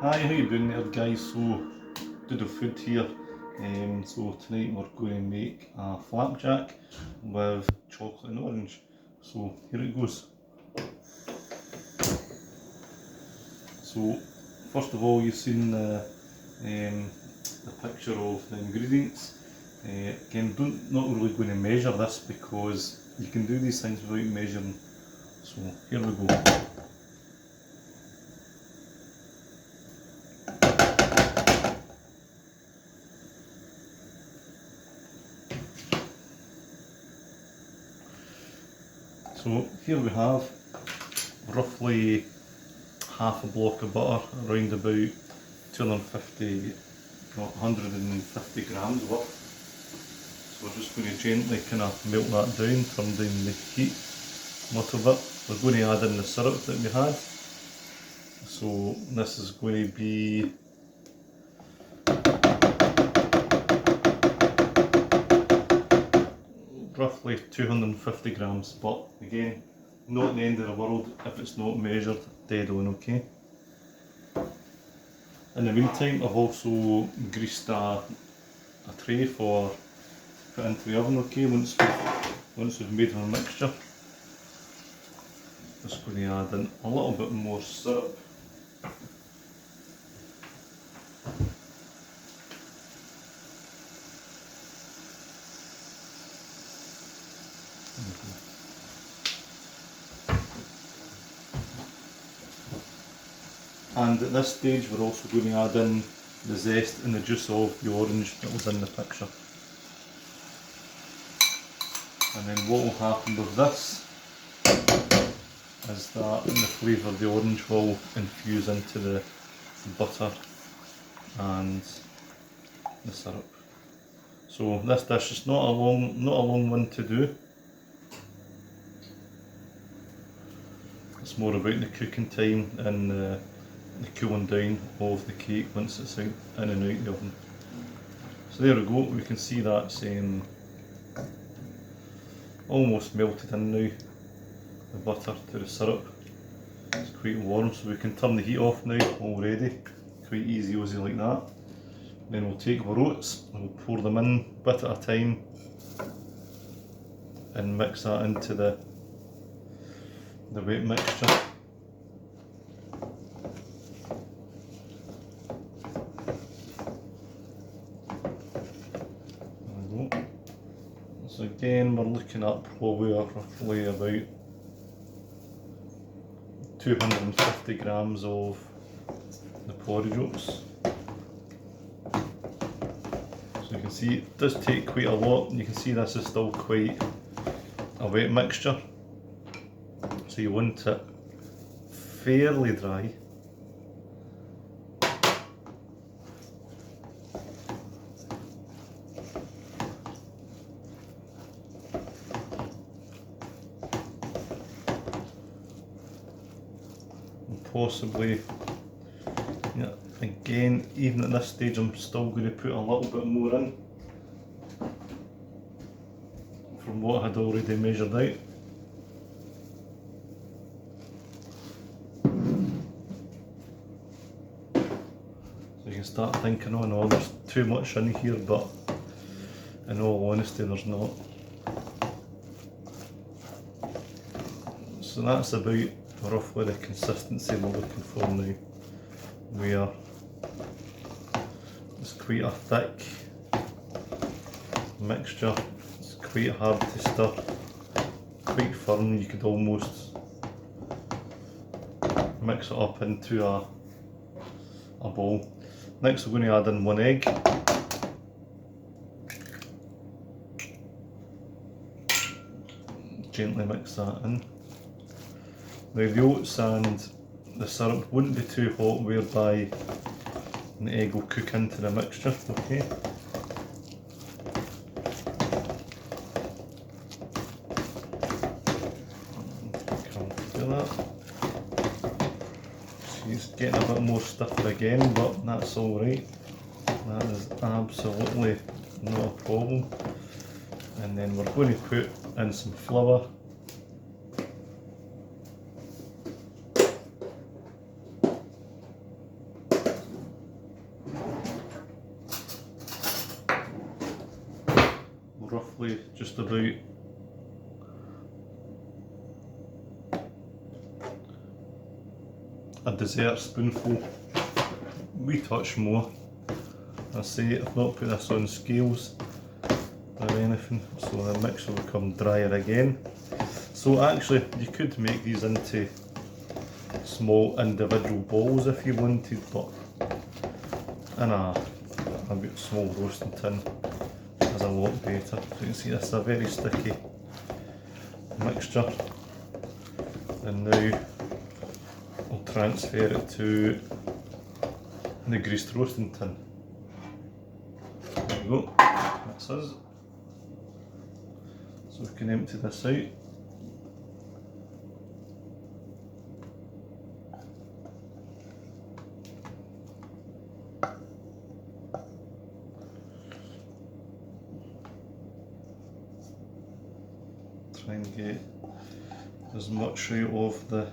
Hi, how you doing there guys? So, doodle food here. So tonight we're going to make a flapjack with chocolate and orange. So here it goes. So first of all, you've seen the picture of the ingredients. Again, not really going to measure this because you can do these things without measuring. So here we go. So here we have roughly half a block of butter, around about 250, 150 grams worth. So we're just going to gently kind of melt that down, turn down the heat a little bit. We're going to add in the syrup that we had. So this is going to be roughly 250 grams, but again, not the end of the world if it's not measured dead on, okay? In the meantime, I've also greased a tray for put into the oven, okay, once we've made our mixture. Just going to add in a little bit more syrup. And at this stage we're also going to add in the zest and the juice of the orange that was in the picture. And then what will happen with this is that the flavour of the orange will infuse into the butter and the syrup. So this dish is not a long one to do. It's more about the cooking time and the cooling down of the cake once it's out in and out the oven. So there we go, we can see that's almost melted in now, the butter to the syrup. It's quite warm, so we can turn the heat off now already, quite easy like that. Then we'll take our oats and we'll pour them in bit at a time and mix that into the wet mixture. So again, we're looking at probably roughly about 250 grams of the porridge oats. So you can see it does take quite a lot, and you can see this is still quite a wet mixture. So you want it fairly dry. Possibly, yeah, again, even at this stage I'm still going to put a little bit more in from what I had already measured out. So you can start thinking, oh no, there's too much in here, but in all honesty there's not. So that's about roughly the consistency we're looking for now, where it's quite a thick mixture, it's quite hard to stir, quite firm, you could almost mix it up into a bowl. Next we're going to add in 1 egg. Gently mix that in. Now the oats and the syrup wouldn't be too hot, whereby the egg will cook into the mixture, okay? Do that. She's getting a bit more stiffer again, but that's alright. That is absolutely not a problem. And then we're going to put in some flour. roughly just about a dessert spoonful, wee touch more. I say I've not put this on scales or anything, so the mixture will become drier again. So actually you could make these into small individual balls if you wanted, but in a small roasting tin is a lot better. So you can see this is a very sticky mixture, and now I'll transfer it to the greased roasting tin. There we go, that's us. So we can empty this out. Try and get as much out of the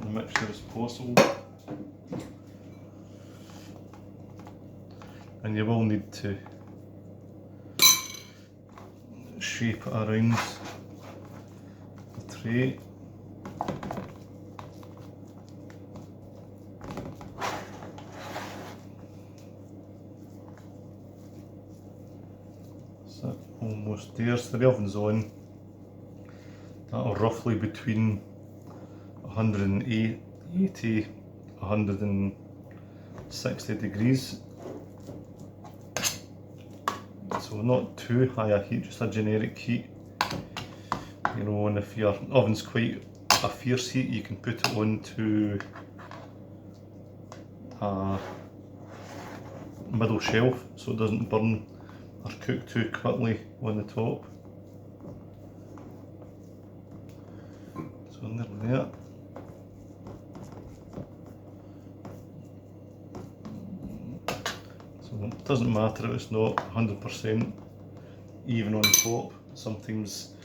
mixture as possible. And you will need to shape it around the tray. So almost there, so the oven's on. That'll roughly between 180, 160 degrees. So not too high a heat, just a generic heat. You know, and if your oven's quite a fierce heat, you can put it on to a middle shelf so it doesn't burn or cook too quickly on the top. So nearly there. So it doesn't matter if it's not 100% even on top. Sometimes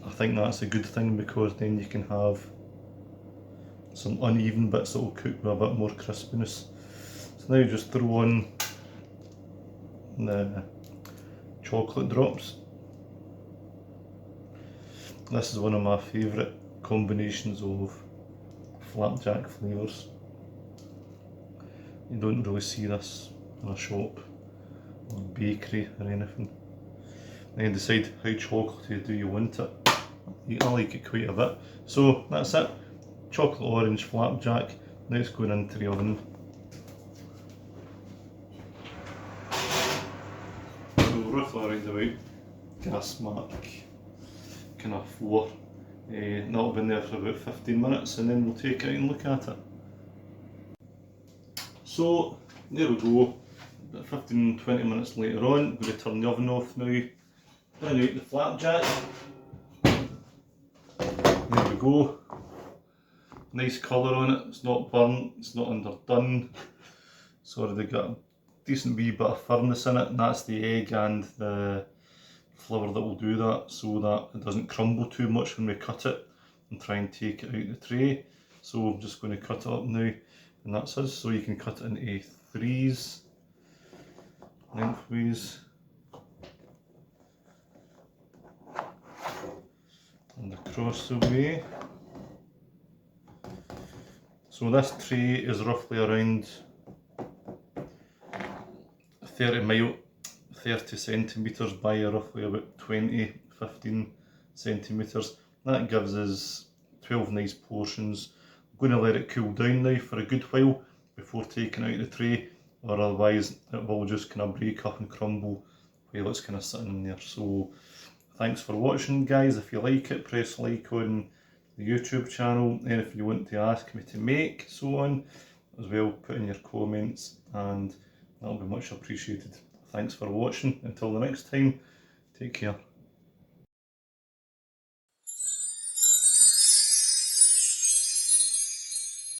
I think that's a good thing, because then you can have some uneven bits that will cook with a bit more crispiness. So now you just throw on the chocolate drops. This is one of my favourite combinations of flapjack flavours. You don't really see this in a shop or bakery or anything. Then decide how chocolatey do you want it. I like it quite a bit. So that's it. Chocolate orange flapjack. Now it's going into the oven. So roughly around about gas mark kind of 4. That'll be in there for about 15 minutes, and then we'll take it out and look at it. So there we go, about 15-20 minutes later on. I'm going to turn the oven off now, bring out the flapjack. There we go, nice colour on it, it's not burnt, it's not underdone. It's already got a decent wee bit of firmness in it, and that's the egg and the flour that will do that, so that it doesn't crumble too much when we cut it and try and take it out the tray. So I'm just going to cut it up now, and that's us. So you can cut it into 3s lengthways and across the way. So this tray is roughly around 30 centimetres by roughly about 15 centimetres. That gives us 12 nice portions. I'm going to let it cool down now for a good while before taking out the tray, or otherwise it will just kind of break up and crumble while it's kind of sitting in there. So thanks for watching, guys. If you like it, press like on the YouTube channel, and if you want to ask me to make so on as well, put in your comments, and that'll be much appreciated. Thanks for watching. Until the next time, take care.